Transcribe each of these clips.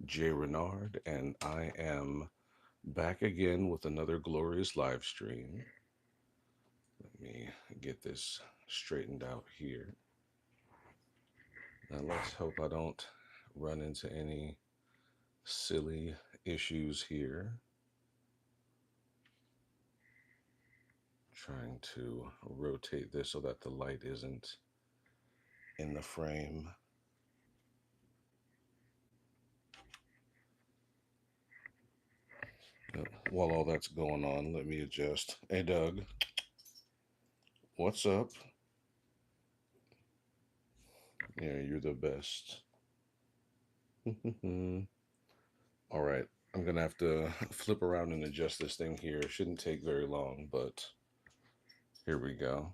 Jay Renard, and I am back again with another glorious live stream. Let me get this straightened out here. Now, let's hope I don't run into any silly issues here. Trying to rotate this so that the light isn't in the frame. While all that's going on, let me adjust. Hey, Doug, what's up? Yeah, you're the best. All right, I'm gonna have to flip around and adjust this thing here. It shouldn't take very long, but here we go.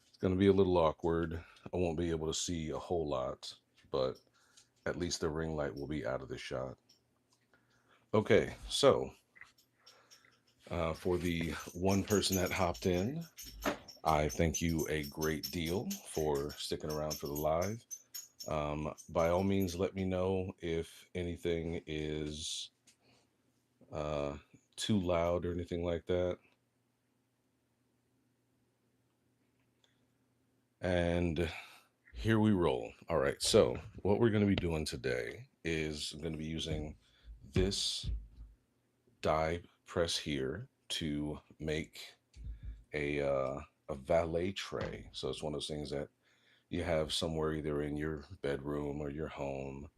It's gonna be a little awkward. I won't be able to see a whole lot, but at least the ring light will be out of the shot. Okay, so for the one person that hopped in, I thank you a great deal for sticking around for the live. By all means, let me know if anything is uh, too loud or anything like that. And here we roll. All right, so what we're going to be doing today is I'm going to be using this die press here to make a valet tray. So it's one of those things that you have somewhere either in your bedroom or your home.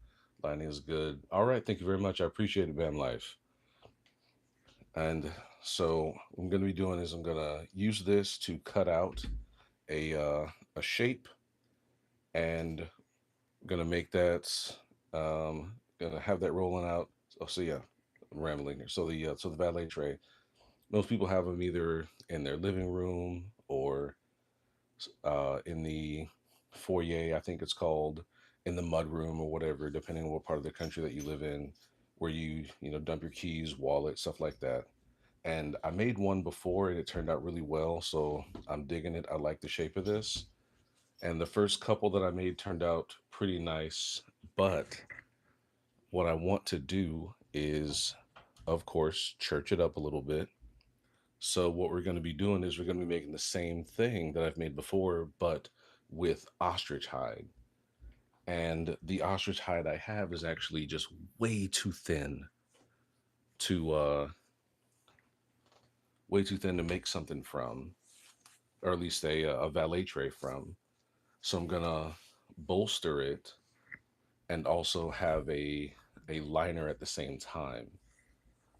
Lighting is good. All right, thank you very much. I appreciate it, Van Life. And so what I'm going to be doing is I'm going to use this to cut out a shape and gonna make that gonna have that rolling out. Oh, so yeah, I'm rambling here. So the valet tray. Most people have them either in their living room or in the foyer. I think it's called in the mud room or whatever, depending on what part of the country that you live in, where you dump your keys, wallet, stuff like that. And I made one before and it turned out really well, so I'm digging it. I like the shape of this. And the first couple that I made turned out pretty nice. But what I want to do is, of course, church it up a little bit. So, what we're going to be doing is we're going to be making the same thing that I've made before, but with ostrich hide. And the ostrich hide I have is actually just way too thin to, way too thin to make something from, or at least a valet tray from. So, I'm going to bolster it and also have a liner at the same time.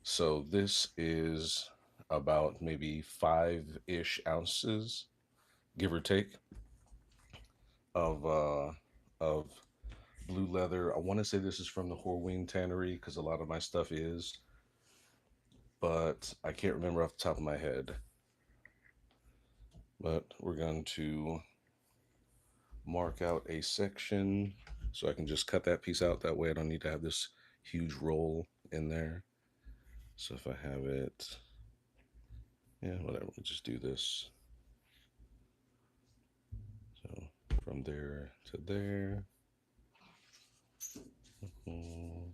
So this is about maybe 5-ish ounces, give or take, of blue leather. I want to say this is from the Horween Tannery because a lot of my stuff is, but I can't remember off the top of my head. But we're going to mark out a section so I can just cut that piece out. That way I don't need to have this huge roll in there. So if I have it, yeah, whatever, we'll just do this. So from there to there. Mm,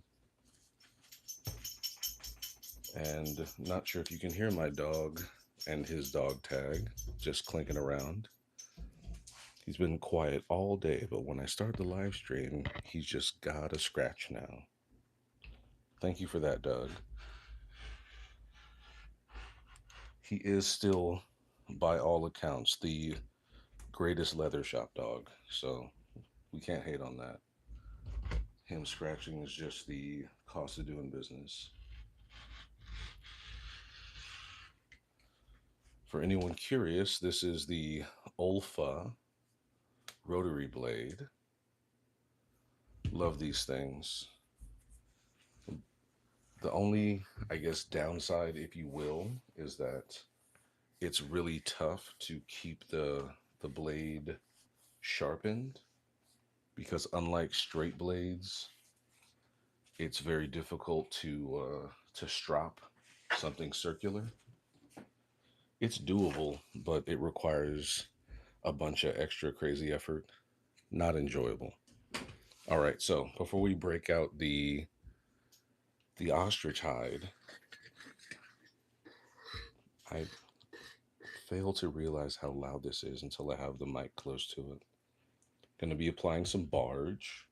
And not sure if you can hear my dog and his dog tag just clinking around. He's been quiet all day, but when I start the live stream, he's just got a scratch now. Thank you for that, Doug. He is still, by all accounts, the greatest leather shop dog, so we can't hate on that. Him scratching is just the cost of doing business. For anyone curious, this is the Olfa rotary blade. Love these things. The only, I guess, downside, if you will, is that it's really tough to keep the blade sharpened because unlike straight blades, it's very difficult to strop something circular. It's doable, but it requires a bunch of extra crazy effort. Not enjoyable. All right, so before we break out the ostrich hide, I fail to realize how loud this is until I have the mic close to it. Going to be applying some barge.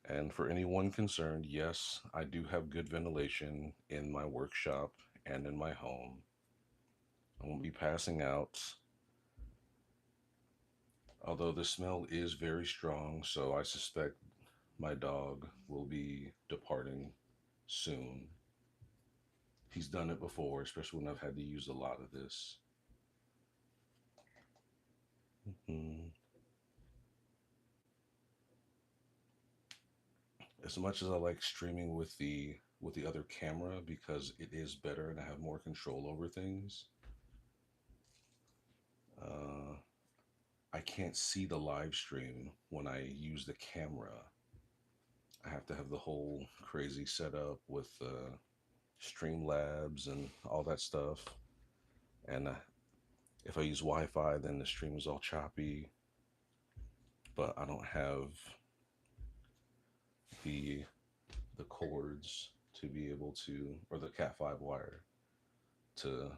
And for anyone concerned, yes, I do have good ventilation in my workshop and in my home. I won't be passing out, although the smell is very strong, so I suspect my dog will be departing soon. He's done it before, especially when I've had to use a lot of this. Mm. As much as I like streaming with the other camera because it is better and I have more control over things, uh, I can't see the live stream when I use the camera. I have to have the whole crazy setup with Streamlabs and all that stuff. And if I use Wi-Fi, then the stream is all choppy. But I don't have the the cords to be able to, or the Cat 5 wire to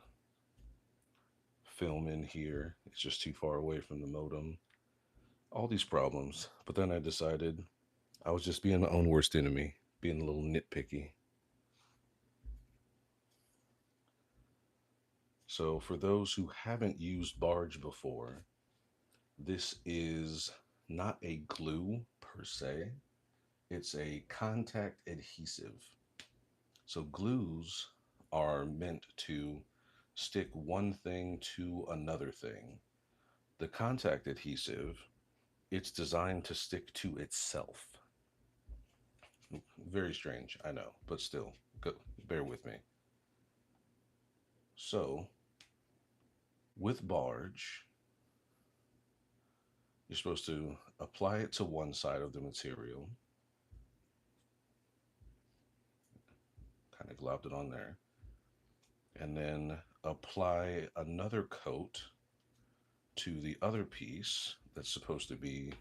film in here. It's just too far away from the modem. All these problems. But then I decided I was just being my own worst enemy, being a little nitpicky. So, for those who haven't used Barge before, this is not a glue per se, it's a contact adhesive. So, glues are meant to stick one thing to another thing. The contact adhesive, it's designed to stick to itself. Very strange, I know, but still, bear with me. So, with Barge, you're supposed to apply it to one side of the material, kind of globbed it on there, and then apply another coat to the other piece that's supposed to be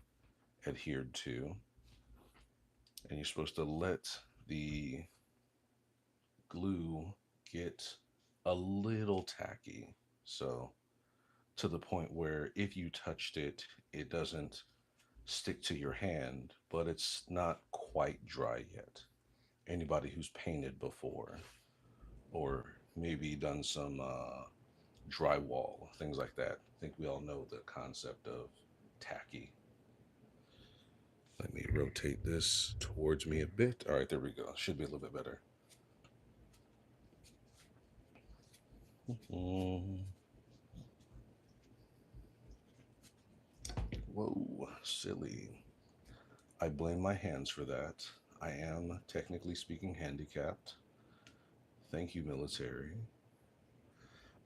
adhered to. And you're supposed to let the glue get a little tacky. So, to the point where if you touched it, it doesn't stick to your hand, but it's not quite dry yet. Anybody who's painted before, or maybe done some drywall, things like that, I think we all know the concept of tacky. Let me rotate this towards me a bit. All right, there we go. Should be a little bit better. Mm. Whoa, silly. I blame my hands for that. I am, technically speaking, handicapped. Thank you, military.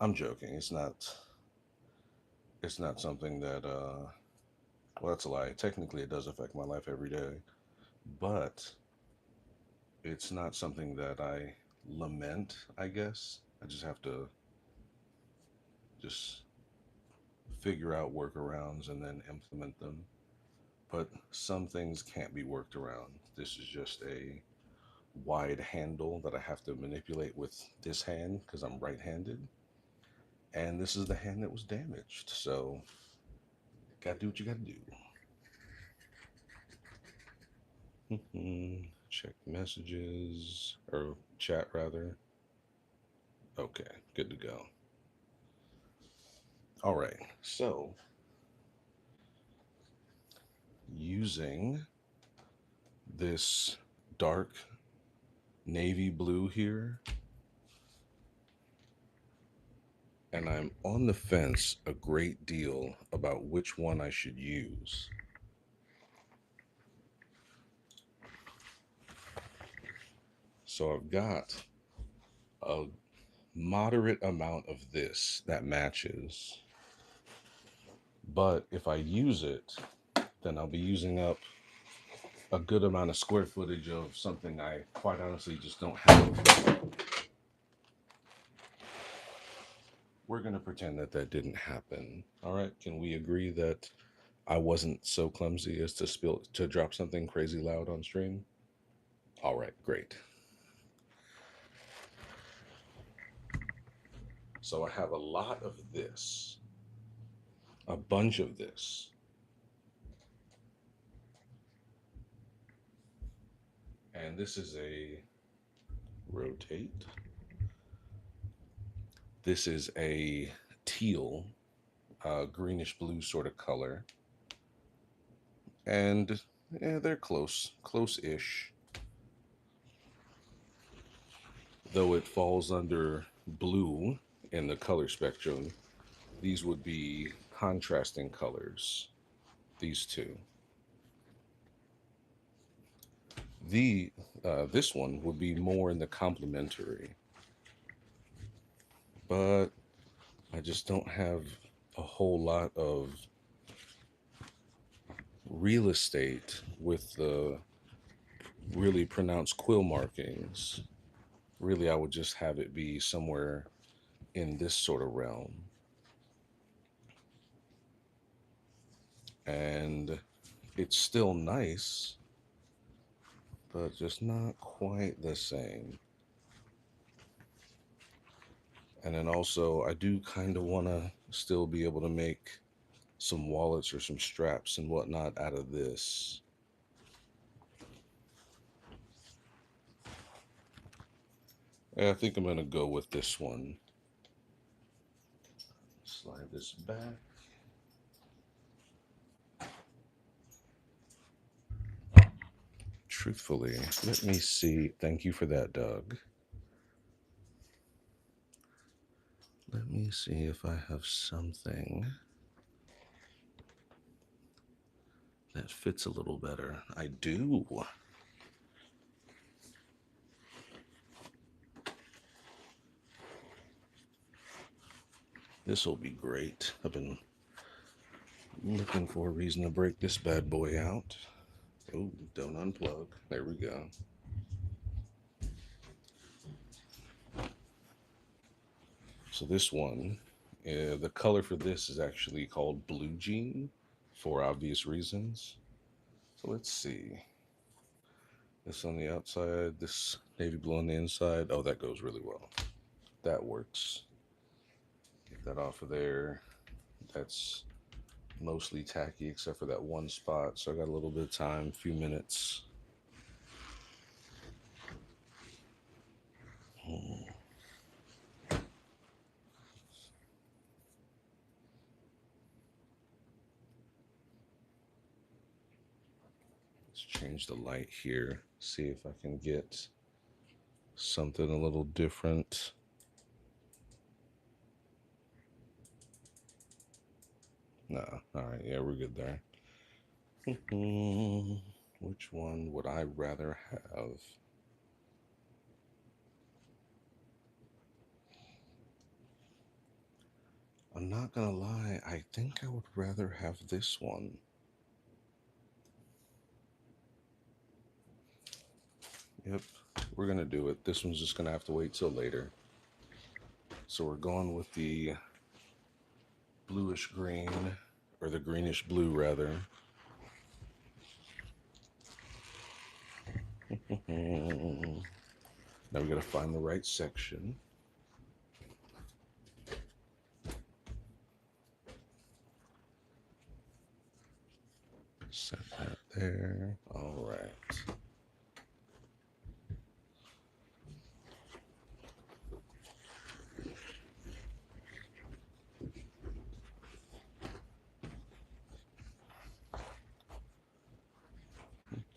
I'm joking. It's not something that well, that's a lie. Technically it does affect my life every day, but it's not something that I lament, I guess. I just have to just figure out workarounds and then implement them. But some things can't be worked around. This is just a wide handle that I have to manipulate with this hand because I'm right handed. And this is the hand that was damaged. So, gotta do what you gotta do. Check messages, or chat rather. Okay, good to go. All right, so using this dark navy blue here, and I'm on the fence a great deal about which one I should use. So I've got a moderate amount of this that matches, but if I use it, then I'll be using up a good amount of square footage of something I quite honestly just don't have. We're going to pretend that that didn't happen. All right. Can we agree that I wasn't so clumsy as to drop something crazy loud on stream. All right, great. So I have a lot of this, a bunch of this, and this is a rotate. This is a teal, greenish blue sort of color, and yeah, they're close-ish. Though it falls under blue in the color spectrum, these would be contrasting colors. These two. The This one would be more in the complementary, but I just don't have a whole lot of real estate with the really pronounced quill markings. Really, I would just have it be somewhere in this sort of realm. And it's still nice, but just not quite the same. And then also, I do kind of want to still be able to make some wallets or some straps and whatnot out of this. I think I'm going to go with this one. Slide this back. Truthfully, let me see. Thank you for that, Doug. Let me see if I have something that fits a little better. I do. This will be great. I've been looking for a reason to break this bad boy out. Oh, don't unplug. There we go. So this one, the color for this is actually called Blue Jean for obvious reasons. So let's see. This on the outside, this navy blue on the inside. Oh, that goes really well. That works. Get that off of there. That's mostly tacky except for that one spot. So I got a little bit of time, few minutes. Let's change the light here. See if I can get something a little different. Nah, all right, yeah, we're good there. Which one would I rather have? I'm not gonna lie, I think I would rather have this one. Yep, we're gonna do it. This one's just gonna have to wait till later. So we're going with the bluish green, or the greenish blue rather. Now we gotta find the right section. Set that there. All right.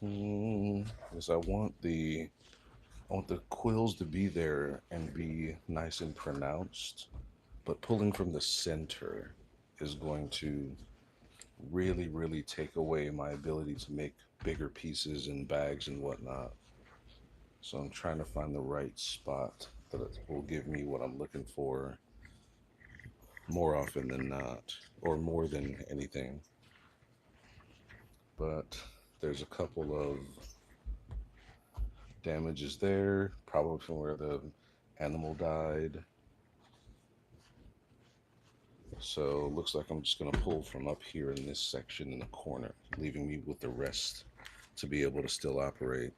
Because I want the quills to be there and be nice and pronounced, but pulling from the center is going to really take away my ability to make bigger pieces and bags and whatnot. So I'm trying to find the right spot that will give me what I'm looking for more often than not, or more than anything. But there's a couple of damages there, probably from where the animal died. So looks like I'm just going to pull from up here in this section in the corner, leaving me with the rest to be able to still operate.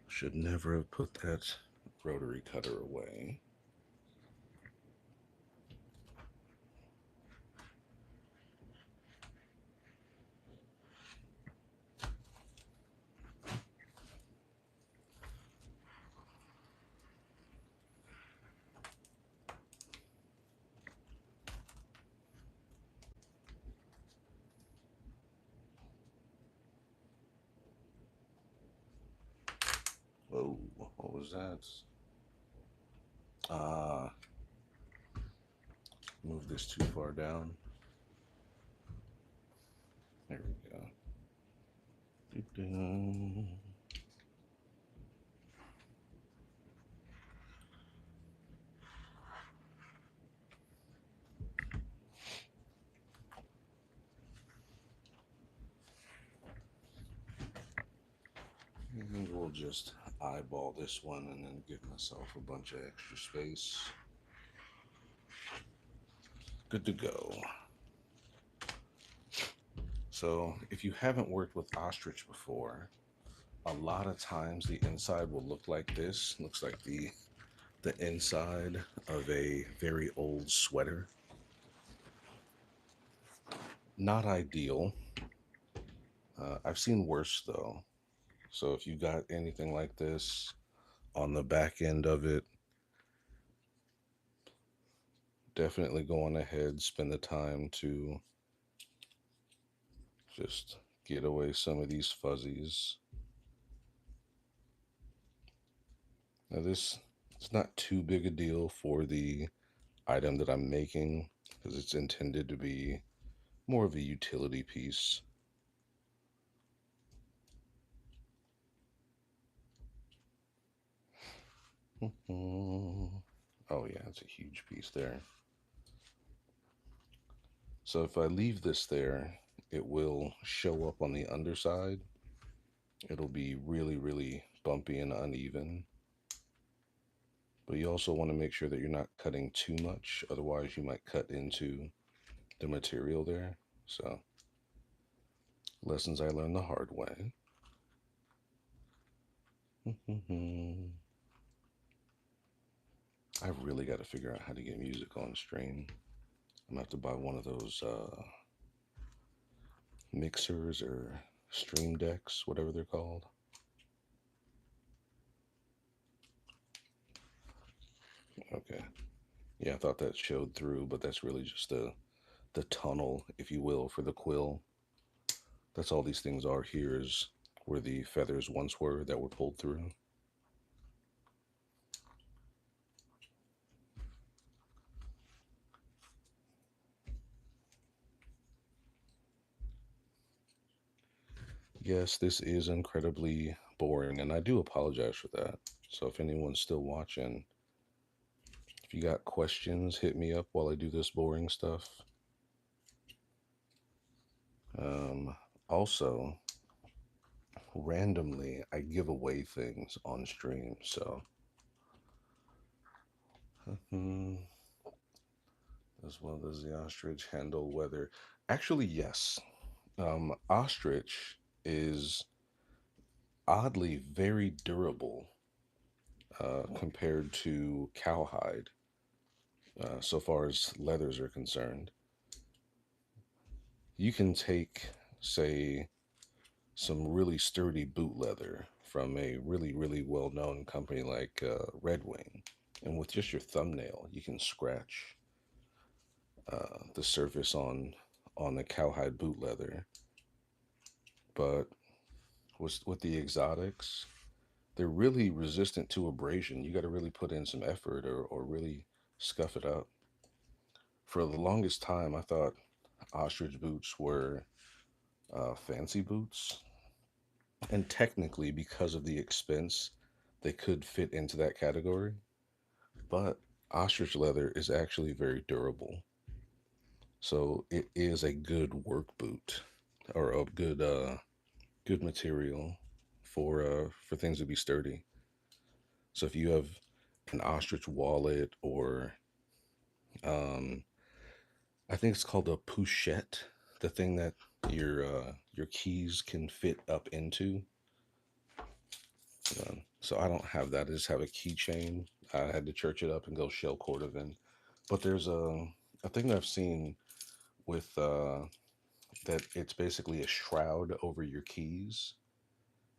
Should never have put that rotary cutter away. Whoa, what was that? Ah, move this too far down. There we go. Doo-doo. And we'll just eyeball this one and then give myself a bunch of extra space. Good to go. So if you haven't worked with ostrich before, a lot of times the inside will look like this. Looks like the inside of a very old sweater. Not ideal. I've seen worse though. So if you got anything like this on the back end of it, definitely go on ahead, spend the time to just get away some of these fuzzies. Now this it's not too big a deal for the item that I'm making because it's intended to be more of a utility piece. Oh yeah, it's a huge piece there. So if I leave this there, it will show up on the underside. It'll be really, really bumpy and uneven. But you also want to make sure that you're not cutting too much, otherwise you might cut into the material there. So lessons I learned the hard way. I've really got to figure out how to get music on stream. I'm gonna have to buy one of those mixers or stream decks, whatever they're called. Okay. Yeah, I thought that showed through, but that's really just the tunnel, if you will, for the quill. That's all these things are here is where the feathers once were that were pulled through. Yes, this is incredibly boring, and I do apologize for that. So if anyone's still watching, if you got questions, hit me up while I do this boring stuff. Also, randomly, I give away things on stream. So, as well as the ostrich handle weather. Actually, yes. Ostrich is oddly very durable compared to cowhide, so far as leathers are concerned. You can take, say, some really sturdy boot leather from a really, really well known company like Red Wing, and with just your thumbnail, you can scratch the surface on the cowhide boot leather. But with the exotics, they're really resistant to abrasion. You got to really put in some effort or really scuff it up. For the longest time, I thought ostrich boots were fancy boots, and technically, because of the expense, they could fit into that category. But ostrich leather is actually very durable. So it is a good work boot or a good material for things to be sturdy. So if you have an ostrich wallet or um I think it's called a pouchette, the thing that your keys can fit up into. So I don't have that. I just have a keychain. I had to church it up and go shell cordovan. But there's a thing that I've seen with that it's basically a shroud over your keys,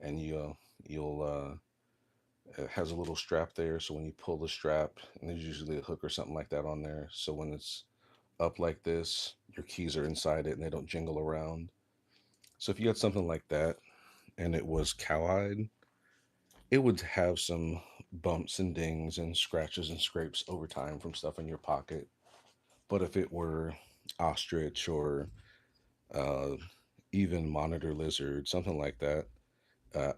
and you'll it has a little strap there. So when you pull the strap, and there's usually a hook or something like that on there. So when it's up like this, your keys are inside it and they don't jingle around. So if you had something like that and it was cowhide, it would have some bumps and dings and scratches and scrapes over time from stuff in your pocket. But if it were ostrich or uh, even monitor lizard, something like that,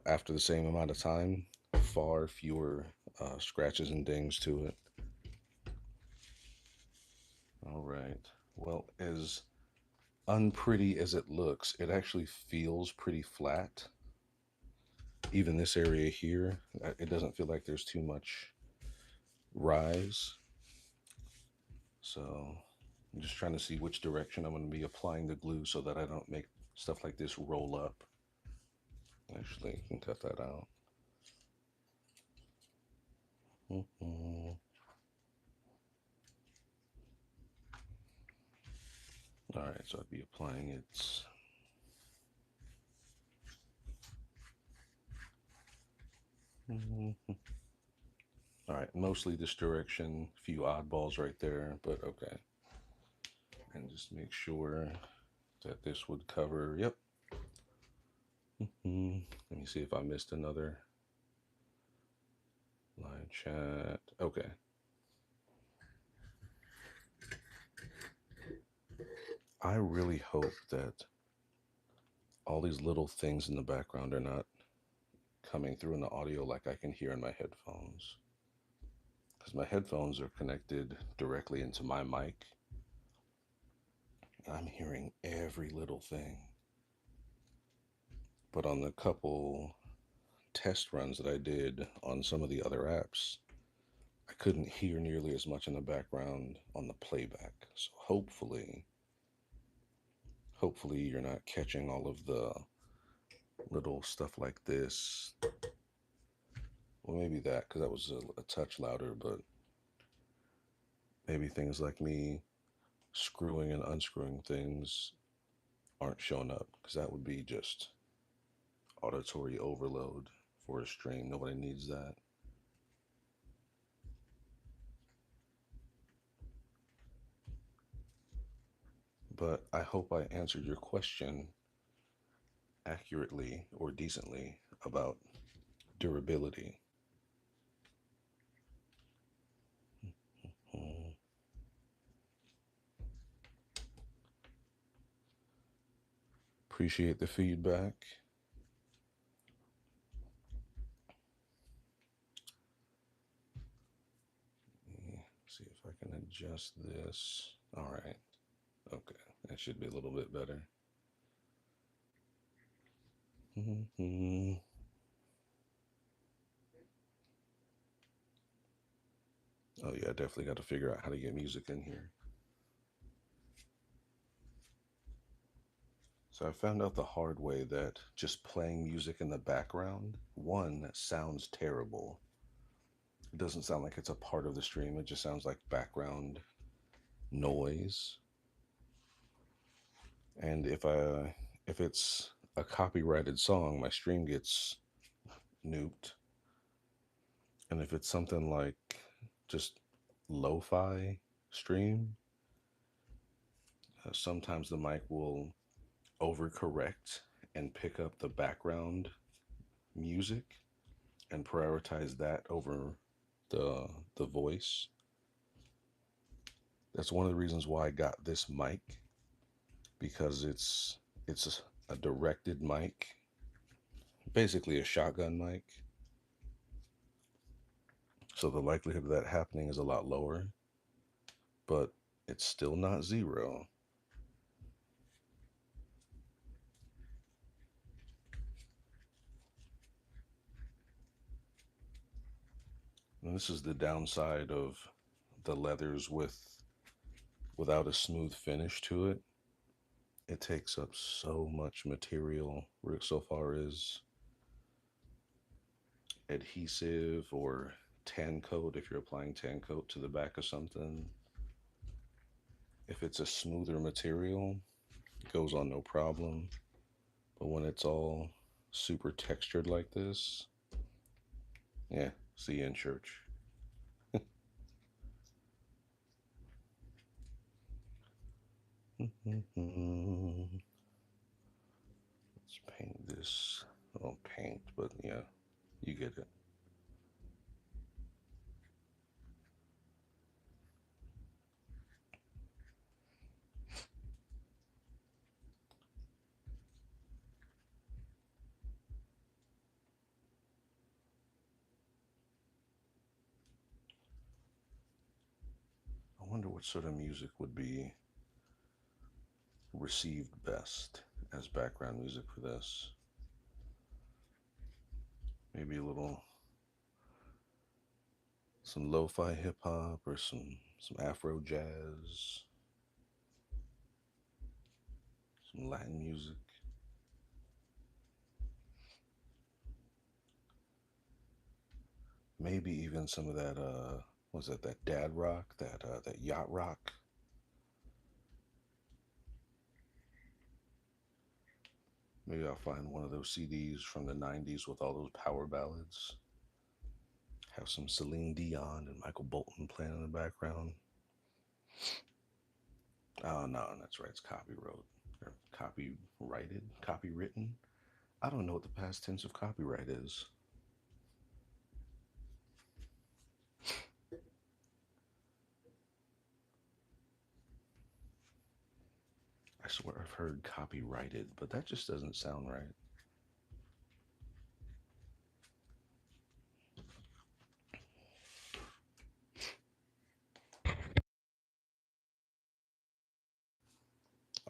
after the same amount of time, far fewer scratches and dings to it. All right. Well, as unpretty as it looks, it actually feels pretty flat. Even this area here, it doesn't feel like there's too much rise. So I'm just trying to see which direction I'm going to be applying the glue so that I don't make stuff like this roll up. Actually, you can cut that out. Mm-hmm. All right, so I'd be applying it. Mm-hmm. All right, mostly this direction. A few oddballs right there, but okay. And just make sure that this would cover. Yep. Mm-hmm. Let me see if I missed another line chat. Okay. I really hope that all these little things in the background are not coming through in the audio like I can hear in my headphones. Because my headphones are connected directly into my mic. I'm hearing every little thing. But on the couple test runs that I did on some of the other apps, I couldn't hear nearly as much in the background on the playback. So hopefully you're not catching all of the little stuff like this. Well, maybe that because that was a touch louder, but maybe things like me screwing and unscrewing things aren't showing up because that would be just auditory overload for a stream. Nobody needs that. But I hope I answered your question accurately or decently about durability. Hmm. Appreciate the feedback. Let me see if I can adjust this. All right. Okay. That should be a little bit better. Mm-hmm. Oh, yeah, definitely got to figure out how to get music in here. So I found out the hard way that just playing music in the background, one, sounds terrible. It doesn't sound like it's a part of the stream. It just sounds like background noise. And if it's a copyrighted song, my stream gets nuked. And if it's something like just lo-fi stream, sometimes the mic will overcorrect and pick up the background music and prioritize that over the the voice. That's one of the reasons why I got this mic because it's a directed mic, basically a shotgun mic. So the likelihood of that happening is a lot lower, but it's still not zero. And this is the downside of the leathers without a smooth finish to it. It takes up so much material so far as adhesive or tan coat if you're applying tan coat to the back of something. If it's a smoother material, it goes on no problem. But when it's all super textured like this, yeah, see you in church. Let's paint this. Well, paint, but yeah, you get it. I wonder what sort of music would be received best as background music for this. Maybe a little some lo-fi hip hop or some Afro jazz, some Latin music. Maybe even some of that was that dad rock, that yacht rock. Maybe I'll find one of those CDs from the 90s with all those power ballads. Have some Celine Dion and Michael Bolton playing in the background. Oh no, that's right. It's copyright or copyrighted, copywritten. I don't know what the past tense of copyright is. I swear I've heard copyrighted, but that just doesn't sound right.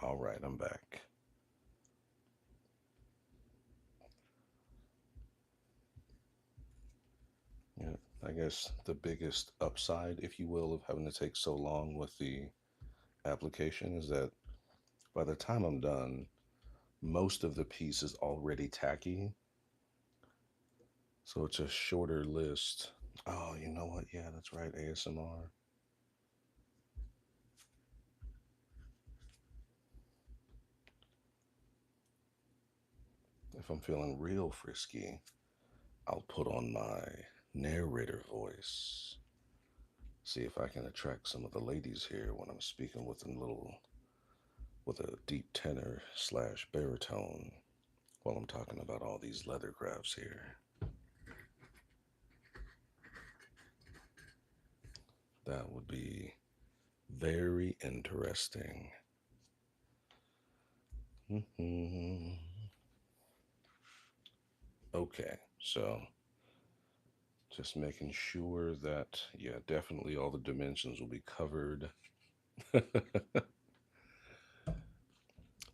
All right, I'm back. Yeah, I guess the biggest upside, if you will, of having to take so long with the application is that by the time I'm done, most of the piece is already tacky. So it's a shorter list. Oh, you know what? Yeah, that's right. ASMR. If I'm feeling real frisky, I'll put on my narrator voice. See if I can attract some of the ladies here when I'm speaking with a deep tenor slash baritone while I'm talking about all these leather crafts here. That would be very interesting. Okay, so just making sure that, yeah, definitely all the dimensions will be covered.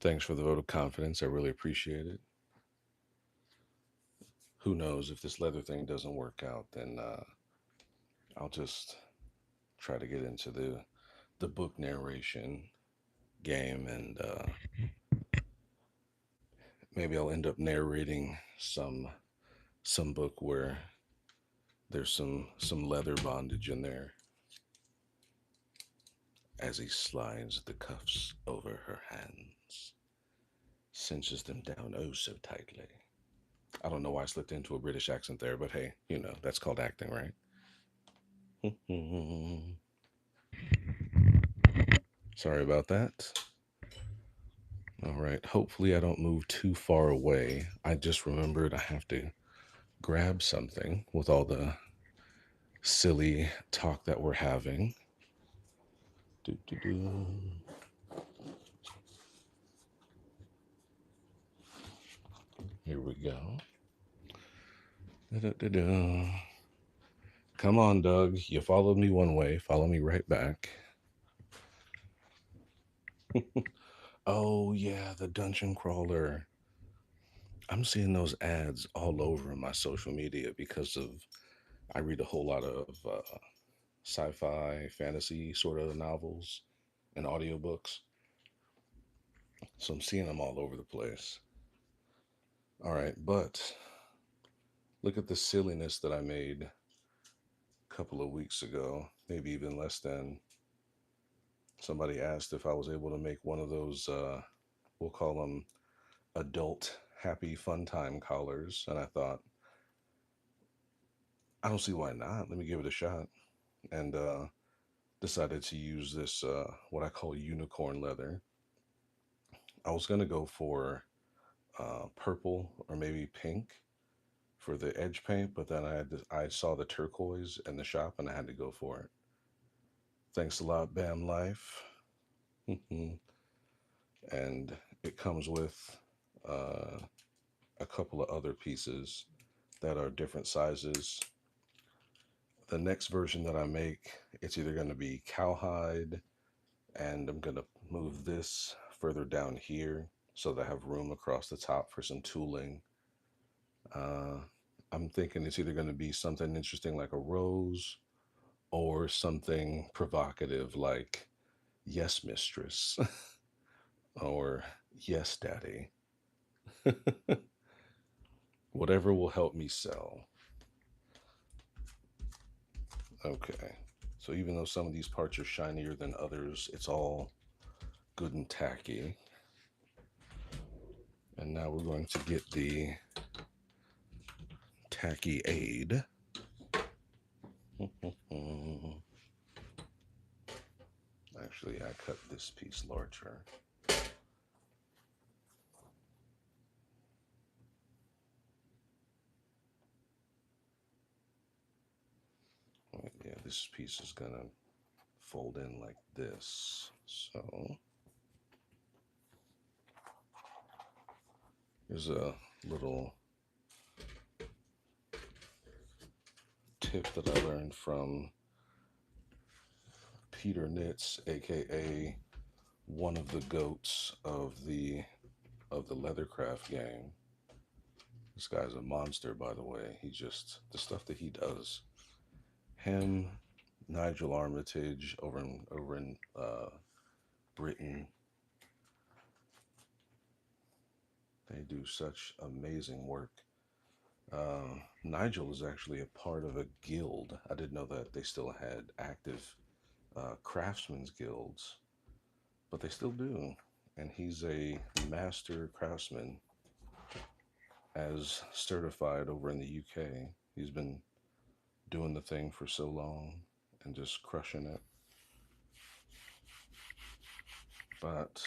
Thanks for the vote of confidence. I really appreciate it. Who knows if this leather thing doesn't work out, then I'll just try to get into the book narration game, and maybe I'll end up narrating some book where there's some leather bondage in there as he slides the cuffs over her hands, cinches them down oh so tightly. I don't know why I slipped into a British accent there, but hey, that's called acting, right? Sorry about that. All right. Hopefully, I don't move too far away. I just remembered I have to grab something with all the silly talk that we're having. Do, do, do. Here we go. Da, da, da, da. Come on, Doug. You followed me one way, follow me right back. Oh, yeah, the dungeon crawler. I'm seeing those ads all over my social media because of I read a whole lot of sci-fi, fantasy sort of novels and audiobooks. So I'm seeing them all over the place. All right, but look at the silliness that I made a couple of weeks ago, maybe even less than. Somebody asked if I was able to make one of those, we'll call them adult happy fun time collars. And I thought, I don't see why not. Let me give it a shot. And decided to use this, what I call unicorn leather. I was going to go for purple or maybe pink for the edge paint, but then I saw the turquoise in the shop and I had to go for it. Thanks a lot, Bam Life. And it comes with uh, a couple of other pieces that are different sizes. The next version that I make, it's either going to be cowhide, and I'm going to move this further down here so that I have room across the top for some tooling. Uh, I'm thinking it's either going to be something interesting like a rose or something provocative like yes, mistress, or yes, daddy. Whatever will help me sell. Okay. So even though some of these parts are shinier than others, it's all good and tacky. And now we're going to get the tacky aid. Actually, I cut this piece larger. Yeah, this piece is gonna fold in like this. So here's a little tip that I learned from Peter Knits, aka one of the goats of the leathercraft game. This guy's a monster, by the way. He just the stuff that he does. Him, Nigel Armitage over in Britain, they do such amazing work. Nigel is actually a part of a guild. I didn't know that they still had active craftsmen's guilds, but they still do. And he's a master craftsman as certified over in the UK. He's been doing the thing for so long and just crushing it. But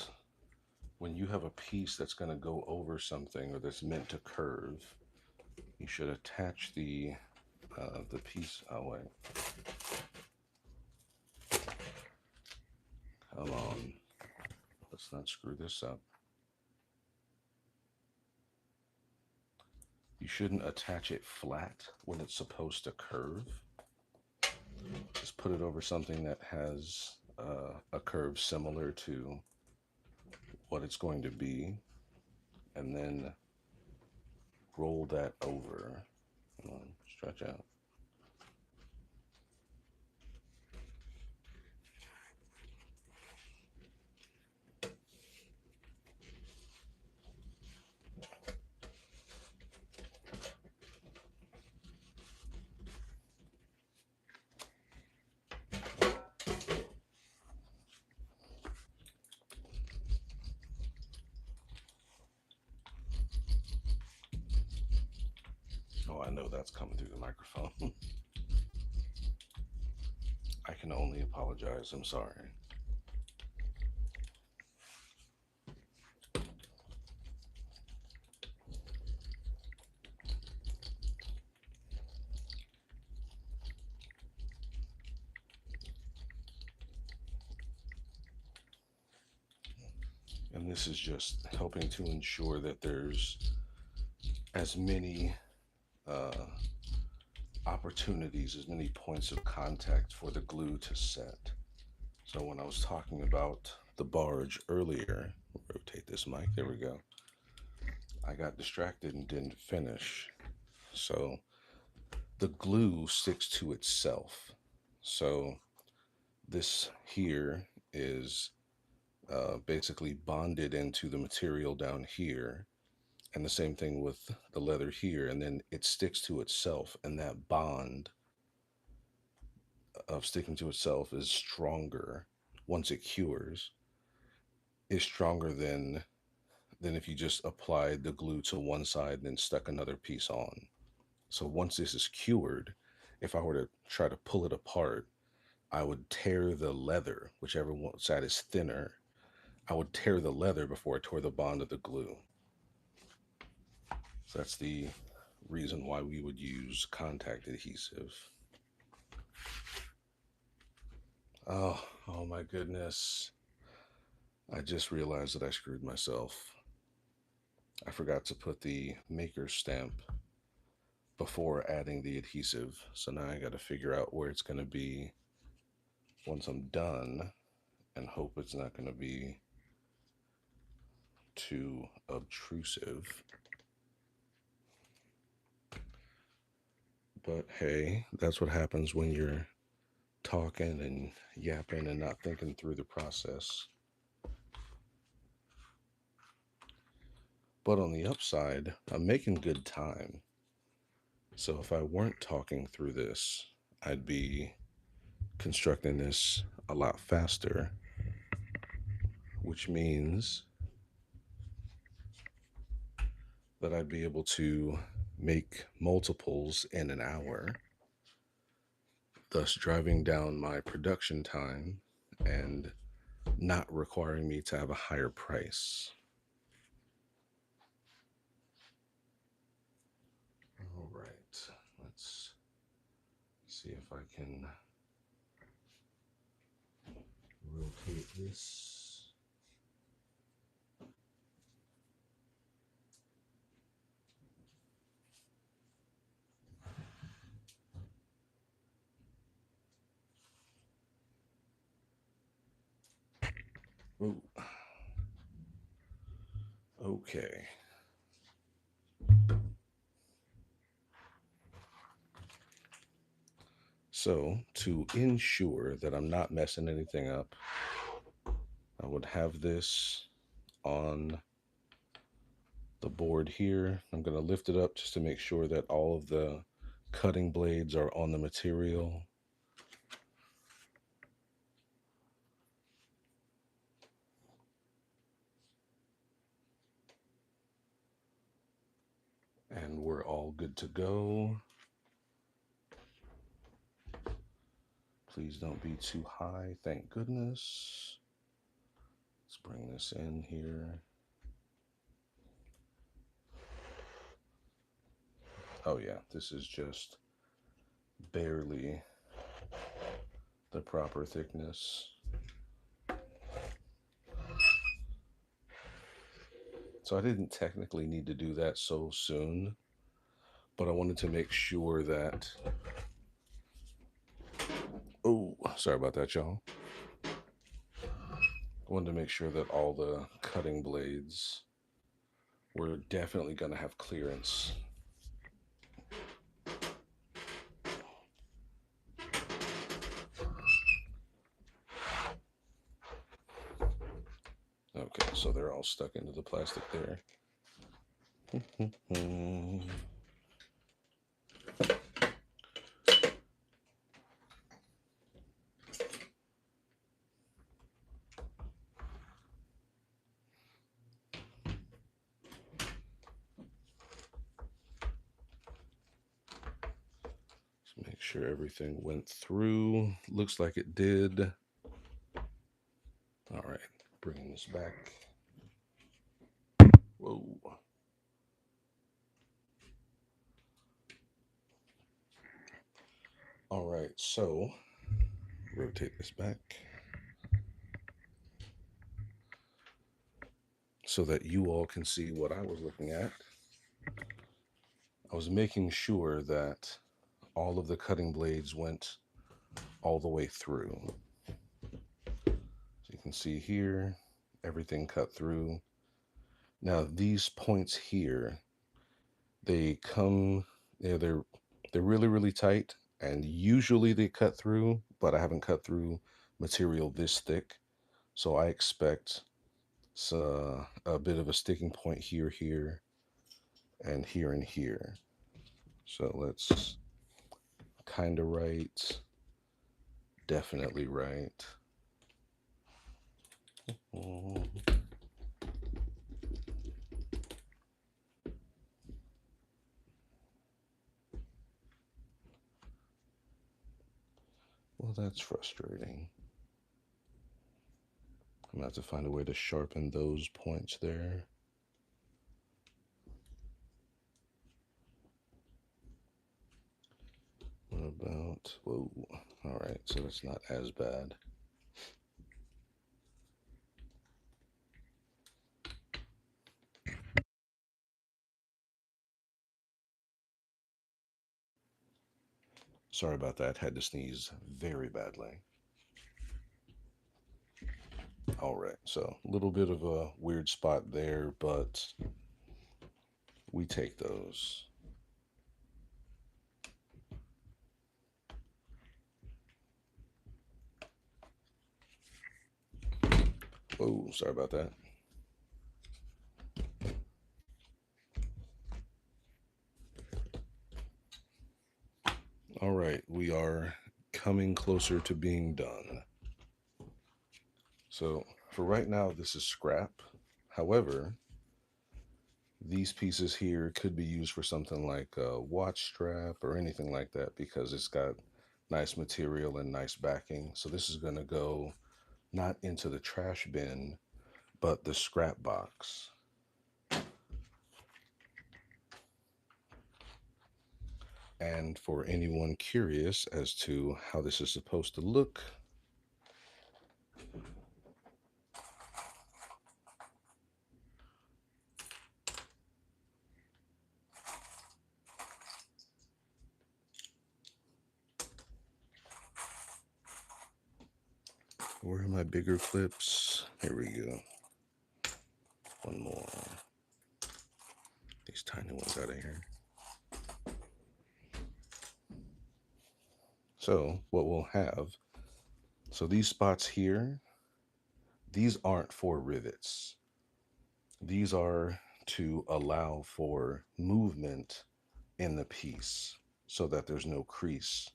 when you have a piece that's going to go over something or that's meant to curve, you should attach the piece. Oh wait, come on, let's not screw this up. You shouldn't attach it flat when it's supposed to curve. Just put it over something that has a curve similar to what it's going to be, and then roll that over. Come on, stretch out. Oh, I know that's coming through the microphone. I can only apologize. I'm sorry. And this is just helping to ensure that there's as many uh, opportunities, as many points of contact for the glue to set. So when I was talking about the barge earlier, rotate this mic, there we go. I got distracted and didn't finish. So the glue sticks to itself. So this here is basically bonded into the material down here, and the same thing with the leather here, and then it sticks to itself, and that bond of sticking to itself is stronger once it cures, is stronger than if you just applied the glue to one side and then stuck another piece on. So once this is cured, if I were to try to pull it apart, I would tear the leather, whichever one side is thinner. I would tear the leather before I tore the bond of the glue. So that's the reason why we would use contact adhesive. Oh my goodness. I just realized that I screwed myself. I forgot to put the maker stamp before adding the adhesive. So now I got to figure out where it's going to be once I'm done and hope it's not going to be too obtrusive. But hey, that's what happens when you're talking and yapping and not thinking through the process. But on the upside, I'm making good time. So if I weren't talking through this, I'd be constructing this a lot faster, which means that I'd be able to make multiples in an hour, thus driving down my production time and not requiring me to have a higher price. All right, let's see if I can rotate this. Ooh. Okay. So, to ensure that I'm not messing anything up, I would have this on the board here. I'm going to lift it up just to make sure that all of the cutting blades are on the material. And we're all good to go. Please don't be too high, thank goodness. Let's bring this in here. Oh yeah, this is just barely the proper thickness. So I didn't technically need to do that so soon, but I wanted to make sure that, oh, sorry about that, y'all. I wanted to make sure that all the cutting blades were definitely going to have clearance. Okay, so they're all stuck into the plastic there. Let's make sure everything went through. Looks like it did. All right, bringing this back. Whoa. All right, so rotate this back so that you all can see what I was looking at. I was making sure that all of the cutting blades went all the way through. So you can see here, everything cut through. Now these points here, they come, yeah, they're really, really tight, and usually they cut through, but I haven't cut through material this thick. So I expect a bit of a sticking point here, here, and here and here. So let's kind of right, definitely right. Mm, well, that's frustrating. I'm gonna have to find a way to sharpen those points there. What about, whoa, all right, so that's not as bad. Sorry about that, had to sneeze very badly. All right, so a little bit of a weird spot there, but we take those. Whoa, sorry about that. All right, we are coming closer to being done. So for right now, this is scrap. However, these pieces here could be used for something like a watch strap or anything like that because it's got nice material and nice backing. So this is going to go not into the trash bin, but the scrap box. And for anyone curious as to how this is supposed to look, where are my bigger clips? Here we go. One more. These tiny ones out of here. So what we'll have, so these spots here, these aren't for rivets. These are to allow for movement in the piece so that there's no crease.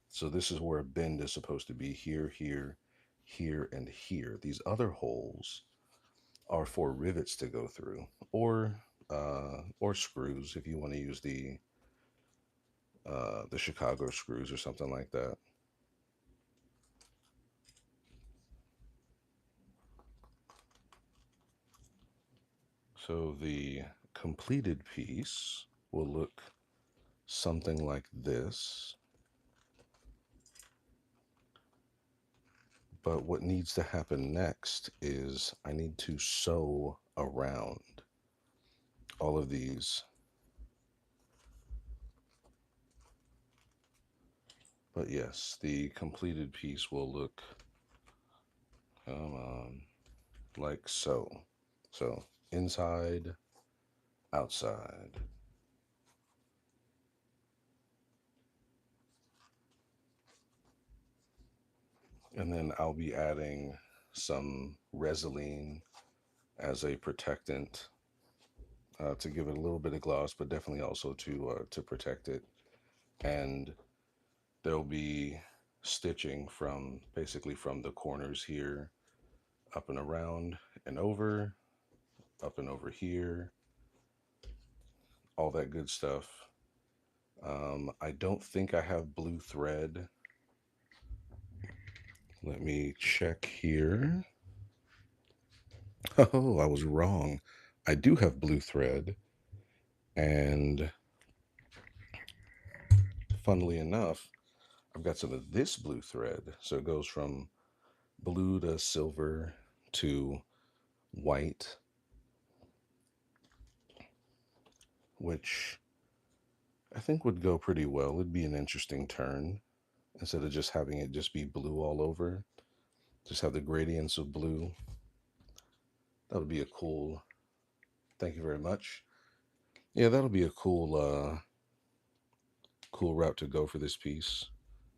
So this is where a bend is supposed to be here, here, here, and here. These other holes are for rivets to go through, or screws if you want to use the Chicago screws or something like that. So the completed piece will look something like this. But what needs to happen next is I need to sew around all of these. But yes, the completed piece will look, come on, like so. So inside, outside. And then I'll be adding some Resolene as a protectant to give it a little bit of gloss, but definitely also to protect it. And there'll be stitching from basically from the corners here up and around and over, up and over here, all that good stuff. I don't think I have blue thread. Let me check here. Oh, I was wrong. I do have blue thread, and funnily enough, I've got some of this blue thread. So it goes from blue to silver to white, which I think would go pretty well. It'd be an interesting turn instead of just having it just be blue all over. Just have the gradients of blue. That would be a cool. Thank you very much. Yeah, that'll be a cool route to go for this piece.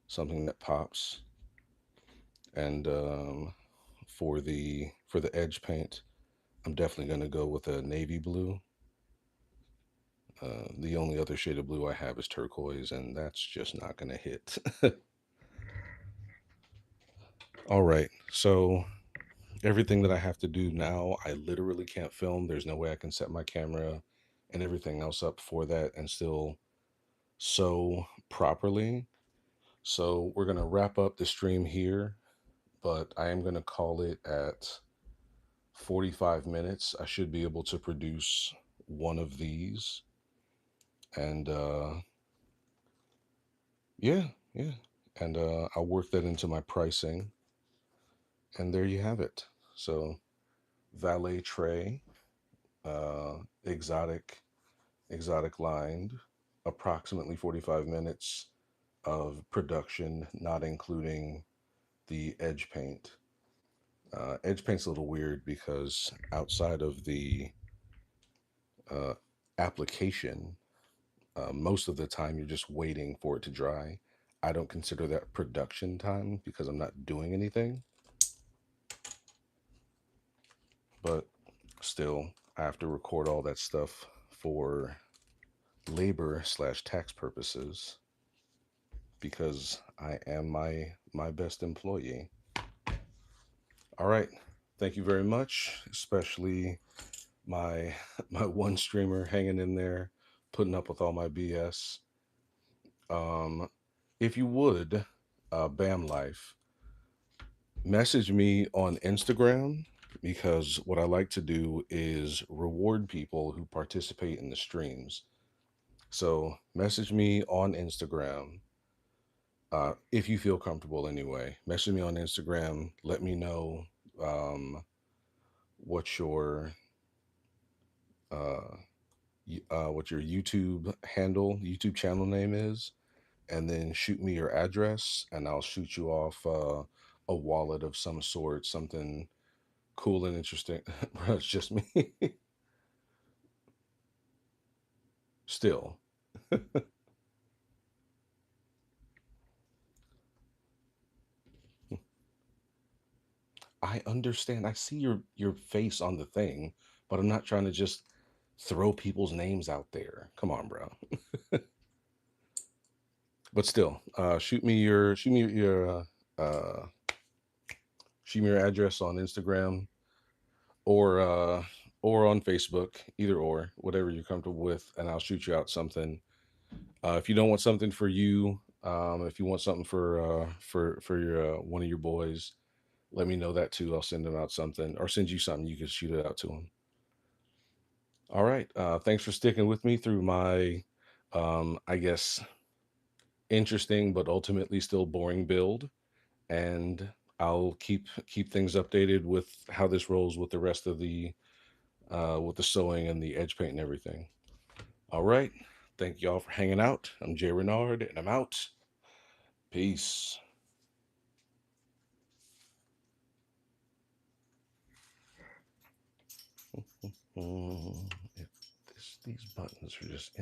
Something that pops. And for the edge paint, I'm definitely gonna go with a navy blue. The only other shade of blue I have is turquoise, and that's just not gonna hit. All right, so everything that I have to do now, I literally can't film. There's no way I can set my camera and everything else up for that and still sew properly. So we're gonna wrap up the stream here, but I am gonna call it at 45 minutes. I should be able to produce one of these. And yeah, yeah. And I'll work that into my pricing. And there you have it. So valet tray, uh, exotic, exotic lined, approximately 45 minutes of production, not including the edge paint. Edge paint's a little weird because outside of the uh, application, most of the time you're just waiting for it to dry. I don't consider that production time because I'm not doing anything, but still, I have to record all that stuff for labor slash tax purposes because I am my best employee. All right, thank you very much, especially my my one streamer hanging in there, putting up with all my BS. Um, if you would, Bam Life, message me on Instagram because what I like to do is reward people who participate in the streams. So message me on Instagram if you feel comfortable anyway. Message me on Instagram. Let me know what your uh, what your YouTube handle, YouTube channel name is, and then shoot me your address, and I'll shoot you off a wallet of some sort, something cool and interesting. Bro, it's just me. Still, I understand. I see your face on the thing, but I'm not trying to just throw people's names out there. Come on, bro. But still, uh, shoot me your address on Instagram or or on Facebook, either or, whatever you're comfortable with, and I'll shoot you out something. If you don't want something for you, if you want something for your one of your boys, let me know that too. I'll send them out something or send you something. You can shoot it out to them. All right. Thanks for sticking with me through my, I guess, interesting but ultimately still boring build. And I'll keep things updated with how this rolls with the rest of the with the sewing and the edge paint and everything. All right. Thank y'all for hanging out. I'm Jay Renard, and I'm out. Peace. If these buttons are just